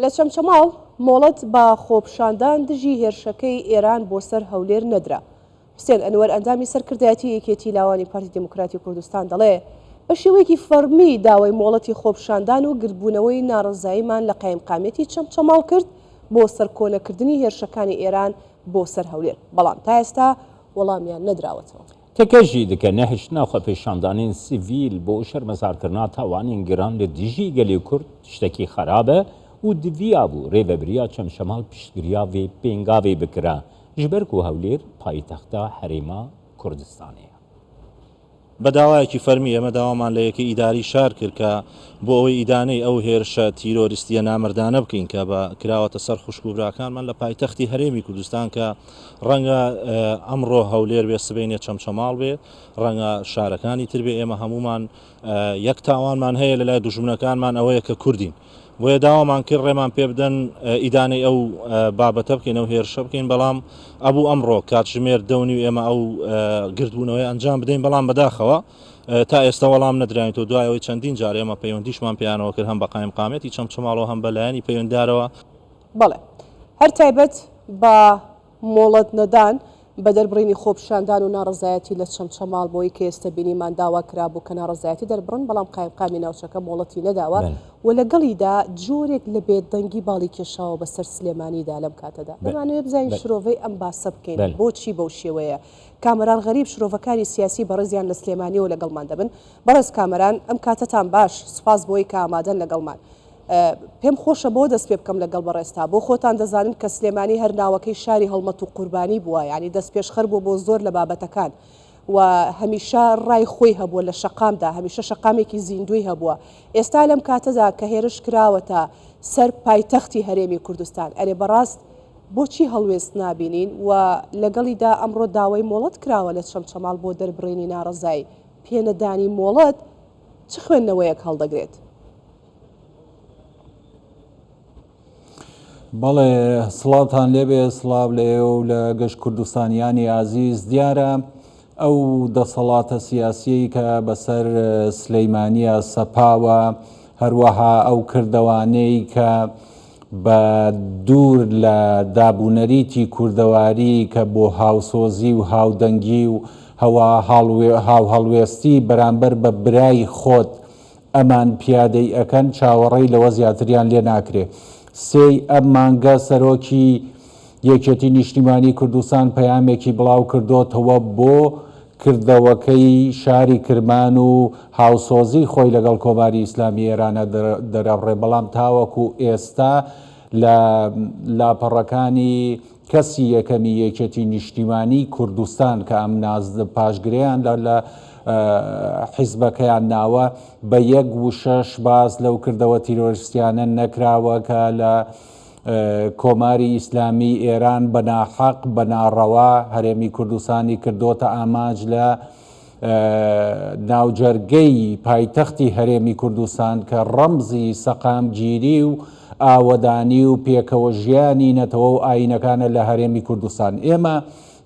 لە چەمچەماڵ مۆڵەت بە خۆپشاندان دژی هێرشەکەی ئێران بۆ سەر هەولێر نەدرا. حسێن ئەنوەر ئەندامی سەرکردایەتی یەکێتی لاوانی پارتی دموکراتی کوردستان دەڵێ بە شێوەیەکی فەرمی داوای مۆڵەتی خۆپشاندان و گرتبوونەوەی ناڕزاییمان لە قایمقامەتی چەمچەماڵ کرد بۆ سەرکۆنەکردنی هێرشەکانی ئێران بۆ سەر هەولێر، بەڵام تا ئێستا وەڵامیان نەدراوەتەوە. تەکەژی دکە نەهشتنا خۆپێشاندانین سیڤیل بۆ شەرمەزارکردنا تاوانین گران لە دژی گەلی کورد شتێکی خراپە و divîya bû rêveberiya Çemşemal piştgiriya vê pêngavê bikira ji ber ku Hewlêr paytexta Herêma Kurdistanê ye. بە داوایەکی فەرمی ئەمە داوامان لە یەکەی ئیداری شار کرد کە بۆ ئەوەی ئیدانەی ئەو هێرشە تیرۆریستیە نامردانە بکەین کە بە کراوەتە سەر خوشک و براکانمان لە پایتەختی هەرێمی کوردستان کە ڕەنگە ئەمڕۆ هەولێر بێ سبەینێ چەمچەماڵ بێ ڕەنگە شارەکانی تر بێ ئێمە هەمومان یەک تاوانمان هەیە لە لای دوژمنەکانمان ئەوەیە کە کوردین بۆیە داوامان کرد ڕێمان پێ بدەن ئیدانەی ئەو بابەتە بکەین ئەو هێرشە بکەین بەڵام ئەبوو ئەمڕۆ کاتژمێر دەونی و ئێمە ئەو گردبوونەوەی ئەنجام بدەین بەڵام بەداخەوە تا ئێستا وەڵام نەدراین و دوایەوەی چەندین جار ئێمە پەیوەندیشمان پێیانەوە کرد هەم بە قایمقامەتی چەمچەماڵەوە هەم بەلایەنی پەیوەنددارەوە. بەڵێ هەر تایبەت بە مۆڵەت نەدان بە دەربڕینی خۆپشاندان و ناڕزایەتی لە چەمچەماڵ بۆی کە ئێستا بینیمان داوا کرابوو کە ناڕزایەتی دەربڕن بەڵام قایمقامی ناوچەکە مۆڵەتی نەداوە و لەگەڵیدا جۆرێک لە بێدەنگی باڵی کێشاوە بەسەر سلێمانیدا لەم کاتەدا دەمانوێت بزانین شرۆڤەی ئەم باسە بکەین بۆچی بەو شێوەیە. کامەران غەریب شرۆڤەکانی سیاسی بەڕێزیان لە سلێمانیەوە لەگەڵمان دەبن. بەڕێز کامەران ئەم کاتتان باش سپاس بۆی کە ئامادەن لەگەڵمان. پێم خۆشە بۆ دەست پێ بکەم لەگەڵ بەڕێستا بۆ خۆتان دەزانن کە سلێمانی هەر ناوەکەی شاری هەڵمەت و قوربانی بووە، ینی دەست پێشخەر بوو بۆ زۆر لە بابەتەکان و هەمیشە ڕای خۆی هەبووە لە شەقامدا، هەمیشە شەقامێکی زیندوی هەبووە. ئێستا لەم کاتەدا کە هێرش کراوەتە سەر پایتەختی هەرێمی کوردستان ئەرێ بەڕاست بۆچی هەڵوێست نابینین و لەگەڵیدا ئەمڕۆ داوای مۆڵەت کراوە لە چەمچەماڵ بۆ دەربڕێنی ناڕزایی پێنەدانی مۆڵەت چ خوێندنەوەیەک هەڵدەگرێت؟ بەڵێ سڵاتان لێبێ سڵاو لێ و لە گەشت کوردستانیانی عزیز دیارە ئەو دەسەڵاتە سیاسی کە بەسەر سلەیمانیە سەپاوە هەروەها ئەو کردەوانەی کە بە دوور لە دابوونەریتی کوردەواری کە بۆ هاوسۆزی و هاودەنگی و هاو هەڵوێستی بەرامبەر بە برای خۆت ئەمان پیادەی ئەەکەن چاوەڕێی لەوە زیاتریان لێ ناکرێ. سێی ئەم مانگە سەرۆکی یەکێتی نیشتیمانی کوردستان پەیامێکی بڵاو کردوتەوە بۆ کردەوەکەی شاری کرمان و هاوسۆزی خۆی لەگەڵ کۆماری ئیسلامی ئێرانە دەرەڕێ، بەڵام تاوەکو ئێستا لە لاپەڕەکانی کەسی یەکەمی یەکێتی نیشتیمانی کوردستان کە ئەم پاشگریان لە حیزبەکەیان ناوە بە یەک وشەش باز لەو کردەوە تیرۆریستیانە نەکراوە کە لە کۆماری ئیسلامی ئێران بە ناحەق بە ناڕەوا هەرێمی کوردستانی کردوتە ئاماج لە ناوجەرگەی پایتەختی هەرێمی کوردستان کە ڕەمزی سەقامگیری و ئاوەدانی و پێکەوە ژیانی نەتەوە و ئاینەکانە لە هەرێمی کوردستان. ئێمە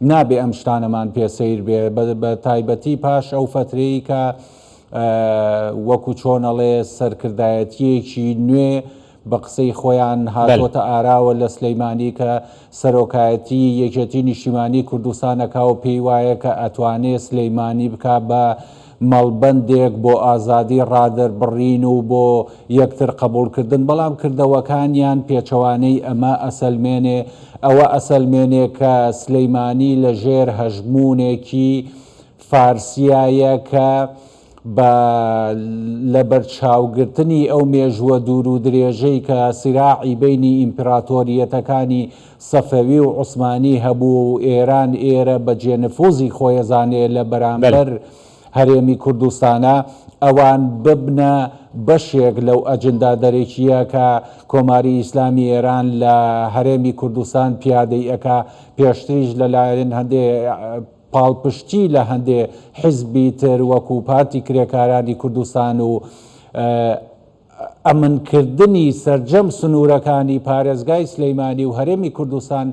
نابێ ئەم شتانەمان پێسەیر بێ بە تایبەتی پاش ئەو فترەی کە وەکو چۆنەڵێ سەرکردایەتیەکی نوێ بە قسەی خۆیان هاتۆتە ئاراوە لە سلەیمانی کە سەرۆکایەتی یەکێتی نیشتیمانی کوردستانەکە و پێی وایە کە ئەتوانێت سلەیمانی بکات بە مەڵبەندێک بۆ ئازادی ڕادەربڕین و بۆ یەکتر قبولکردن، بەڵام کردەوەکانیان پێچەوانەی ئەمە ئەسەلمێنێ ئەوە ئەسەلمێنێ کە سلەیمانی لە ژێر هەژمونێکی فارسیایە کە بە لە بەرچاوگرتنی ئەو مێژووە دوور و درێژەی کە سیراعی بینی ئیمپراتۆریەتەکانی سەفەوی و عوسمانی هەبوو و ئێران ئێرە بە جێنفوزی خۆیەزانێ لە بەرامبەر هەرێمی کوردستانە ئەوان ببنە بەشێک لەو ئەجندا دەرێکیە کە کۆماری ئیسلامی ئێران لە هەرێمی کوردستان پیادەی ئەکا پێشتریش لەلایەن هەندێ پاڵپشتی لە هەندێ حیزبی تر وەکو پارتی کرێکارانی کوردستان و ئەمنکردنی سەرجەم سنوورەکانی پارێزگای سلەیمانی و هەرێمی کوردستان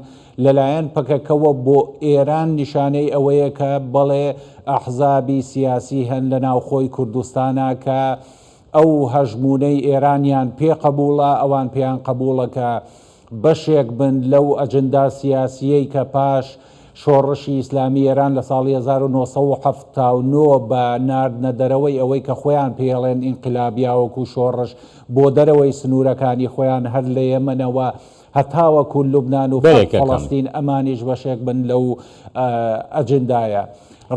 لەلایەن پەکەکەوە بۆ ئێران نیشانەی ئەوەیە کە بەڵێ ئەحزابی سیاسی هەن لە ناوخۆی کوردستانە کە ئەو هەژمونەی ئێرانیان پێ قبوڵە ئەوان پێیان قبوڵە کە بەشێک بن لەو ئەجندا سیاسیەی کە پاش شۆڕشی ئیسلامی ئێران لە ساڵی 1970 بە ناردنەدەرەوەی ئەوەی کە خۆیان پێڵێن ئینقلابیاوەکو شۆڕش بۆ دەرەوەی سنوورەکانی خۆیان هەر لە یەمەنەوە هەتاوەکو لوبنان و فەڵەستین ئەمانیش بەشێک بن لەو ئەجندایە.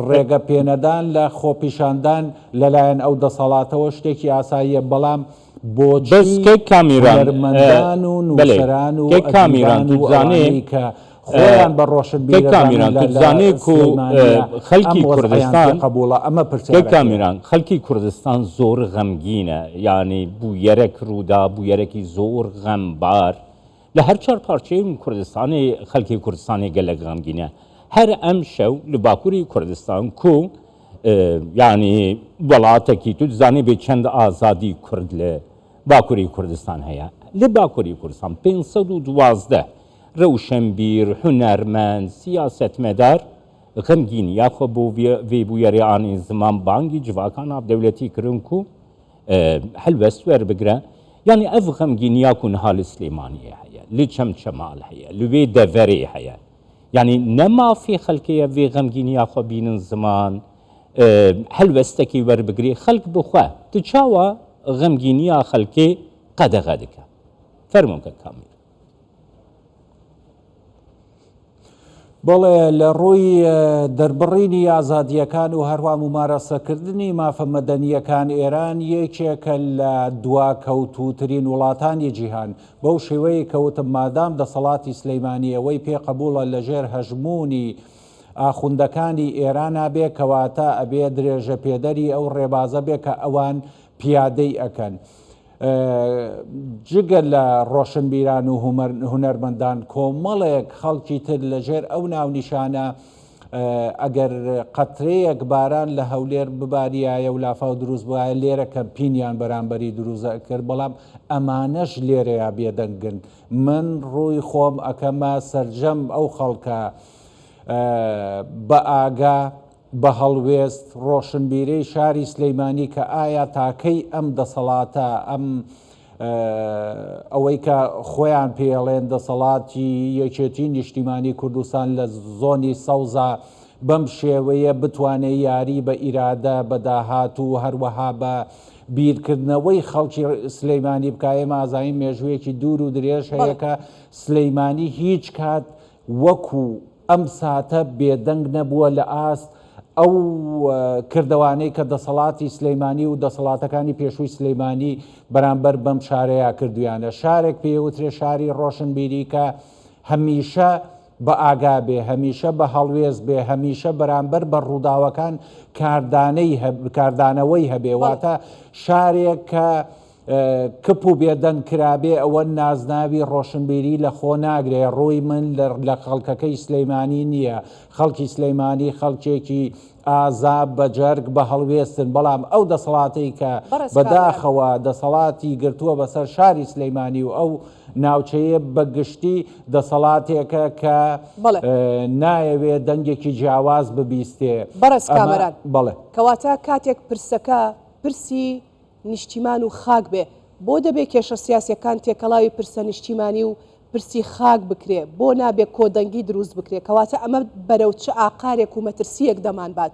ڕێگە پێنەدان لە خۆپیشاندان لەلایەن ئەو دەسەڵاتەوە شتێکی ئاساییە، بەڵام بۆچی کامیران و نووسەران و ئەوانەی کە خۆیان بە ڕۆشنبیرزانێک و خەڵکی کوردستان قبوڵە ئەمە کامیران خەڵکی کوردستان زۆر غەمگینە، یعنی بوویەرێک ڕوودا بوویەرێکی زۆر غەمبار لە هەر چوار پارچەی کوردستانی خەڵکی کوردستانی گەلک غەمگینە. هەر ئەم شەو لە باکووری کوردستان کو یعنی وڵاتێکی تو دزانێ بێ چەند ئازادی کورد لە باکووری کوردستان هەیە. لە باکووری کوردستان 512 ڕەوشەنبیر، هونەرمەند، سیاسەتمەدار غەمگین یاخۆ بۆ vێبوویەریانی زمان بانگی جڤاکان ناودەولەتی کردن و هەلوەست وەربگرە. یعنی ئەف غەمگینیا کو نهال سلێمانیە هەیە، لە چەمچەماڵ هەیە، لەوێ دەڤەرێ هەیە. یعنی نەمافی خەڵکەیە وێ غەمگینیا خۆ بینن زمان هەلوەستێکی وەربگری خەڵک بخوا تو چاوە غەمگینیا خەڵکێ قەدەغە دکە. فەرمونکە کامیر. بەڵێ لە ڕووی دەربڕینی ئازادیەکان و هەروە ممارەسەکردنی مافە مەدەنیەکان ئێران یەکێکە لە دواکەوتوترین وڵاتانی جیهان بەو شێوەیە کەوتم مادام دەسەڵاتی سلەیمانیەوەی پێ قبوڵە لەژێر هەژمونی ئاخوندەکانی ئێرانە بێ کەواتە ئەبێ درێژە پێدەری ئەو ڕێبازە بێ کە ئەوان پیادەی ئەکەن. جگە لە ڕۆشنبیران و هونەرمەندان کۆمەڵێک خەڵکی تر لەژێر ئەو ناونیشانە ئەگەر قەترەیەک باران لە هەولێر بباریایە و لافاو دروست بواە لێرە کەمپینیان بەرامبەری دروزە کرد، بەڵام ئەمانەش لێرەیە بێدەنگن. من ڕووی خۆم ئەکەمە سەرجەم ئەو خەڵکە بە ئاگا بە هەڵوێست ڕۆشنبیرەی شاری سلەیمانی کە ئایا تاکەی ئەم دەسەڵاتە ئەم ئەوەی کە خۆیان پێڵێن دەسەڵاتی یەکێتی نیشتیمانی کوردستان لە زۆنی سەوزە بەم شێوەیە بتوانێت یاری بە ئیرادە بە داهات و هەروەها بە بیرکردنەوەی خەڵکی سلەیمانی بکایە ئازایی مێژوویەکی دوور و درێژ هەیە کە سلەیمانی هیچ کات وەکو ئەم ساتە بێدەنگ نەبووە لە ئاست ئەو کردوانەی کە دەسەڵاتی سلەیمانی و دەسەڵاتەکانی پێشووی سلەیمانی بەرامبەر بەم شارەیە کردویانە. شارێک پێوترێ شاری ڕۆشنبیری کە هەمیشە بە ئاگا بێ، هەمیشە بە هەڵوێز بێ، هەمیشە بەرامبەر بە ڕووداوەکان کاردانەوەی هەبێ، واتە شارێک کە کپ و بێدەنگ کرابێ ئەوە نازناوی ڕۆشنبیری لە خۆ ناگرێ. ڕووی من لە خەڵکەکەی سلەیمانی نییە، خەڵکی سلەیمانی خەڵکێکی ئازا بە جەرگ بە هەڵوێستن، بەڵام ئەو دەسەڵاتی کە بەداخەوە دەسەڵاتی گرتووە بەسەر شاری سلەیمانی و ئەو ناوچەیە بەگشتی دەسەڵاتێکە کە نایەوێت دەنگێکی جیاواز ببیستێ. بەڕێز کامەران، بەڵێ کەواتە کاتێک پرسەکە پرسی نیشتیمان و خاک بێ بۆ دەبێ کێشە سیاسیەکان تێکەڵاوی پرسە نیشتیمانی و پرسی خاک بکرێ بۆ نابێ کۆدەنگی دروست بکرێ، کەواتە ئەمە بەرەو چه ئاقارێک و مەترسیەک دەمان بات.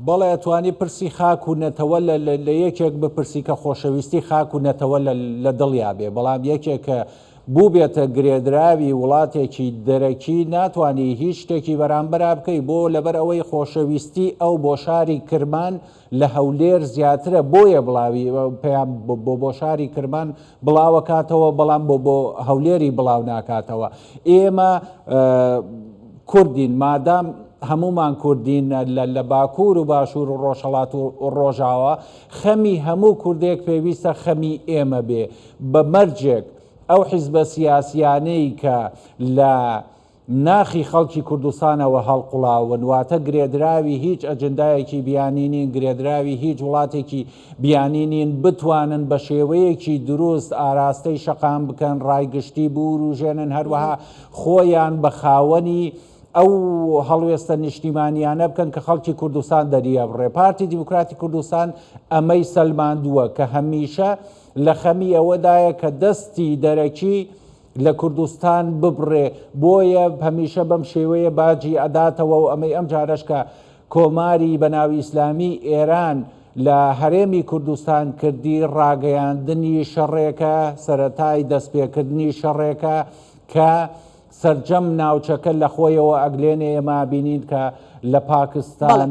بەڵێ ئەتوانی پرسی خاک و نەتەوە لە یەکێک بپرسی کە خۆشەویستی خاک و نەتەوە لە دڵیا بێ، بەڵام یەکێکە بوو بێتە گرێدراوی وڵاتێکی دەرەکی ناتوانانی هیچ شتێکی بەرامبەر بکەی بۆ لەبەر ئەوەی خۆشەویستی ئەو بۆ شاری کرمان لە هەولێر زیاترە، بۆیە بڵاوی پێیان بۆ شاری کرمان بڵاوە کاتەوە، بەڵام بۆ هەولێری بڵاو ناکاتەوە. ئێمە کوردین، مادام هەمومان کوردین لە باکوور و باشوور و ڕۆژهەڵات و ڕۆژاوە، خەمی هەموو کوردێک پێویستە خەمی ئێمە بێ بە مەرجێک ئەو حیزبە سیاسیانەی کە لە ناخی خەڵکی کوردستانەوە هەڵقوڵاون، واتە گرێدراوی هیچ ئەجندایەکی بیانینین، گرێدراوی هیچ وڵاتێکی بیانینین بتوانن بە شێوەیەکی دروست ئاراستەی شەقام بکەن، ڕایگشتی بوروژێنن، هەروەها خۆیان بە خاوەنی ئەو هەڵوێستە نیشتیمانیانە بکەن کە خەڵکی کوردستان دەریە بڕێ. پارتی دیموکراتی کوردستان ئەمەی سەلماندووە کە هەمیشە لە خەمی ئەوەدایە کە دەستی دەرەکی لە کوردستان ببڕێ، بۆیە هەمیشە بەم شێوەیە باجی ئەداتەوە و ئەمەی ئەم جارش کە کۆماری بەناوی ئیسلامی ئێران لە هەرێمی کوردستان کردی ڕاگەیاندنی شەڕێکە، سەرەتای دەستپێکردنی شەڕێکە کە سەرجەم ناوچەکە لە خۆیەوە ئەگلێنێ ئێمە بینین کە لە پاکستان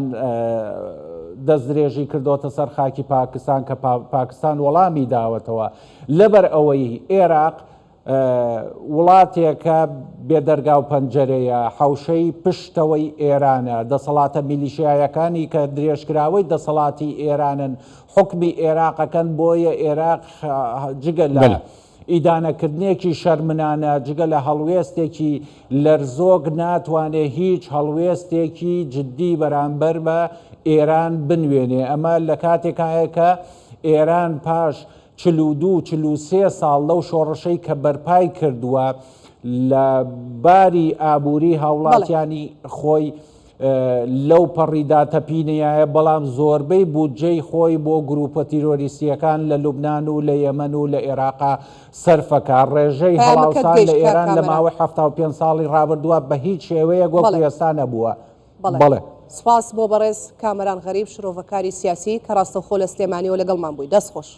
دەستدرێژی کردوتە سەر خاکی پاکستان کە پاکستان وەڵامی داوەتەوە. لەبەر ئەوەی عێراق وڵاتێکە بێدەرگا و پەنجەرەیە، حوشەی پشتەوەی ئێرانە، دەسەڵاتە میلیشیایەکانی کە درێژکراوەی دەسەڵاتی ئێرانن حکمی عێراقەکەن، بۆیە عێراق جگە لە ئیدانەکردنێکی شەرمنانە، جگە لە هەڵوێستێکی لەرزۆک ناتوانێت هیچ هەڵوێستێکی جددی بەرامبەر بە ئێران بنوێنێ. ئەمە لە کاتێکایە کە ئێران پاش 42-43 ساڵ لەو شۆڕشەی کە بەرپای کردووە لە باری ئابووری هاوڵاتیانی خۆی لەو پەڕیدا تەپینایە، بەڵام زۆربەی بودجەی خۆی بۆ گروپە تیرۆریستیەکان لە لوبناان و لە یەمەن و لە عێراقا سەرفەکە. ڕێژەی هەڵاوسان لە ئێران لە ماوەی 75 ساڵی ڕابردووە بە هیچ شێوەیە گۆ کوێستان نەبووە. بەڵێ سپاس بۆ بەڕێز کامەران غەریب، شرۆڤەکاری سیاسی کە ڕاستەوخۆ لە سلێمانیەوە لەگەڵمان بووی. دەست خۆش.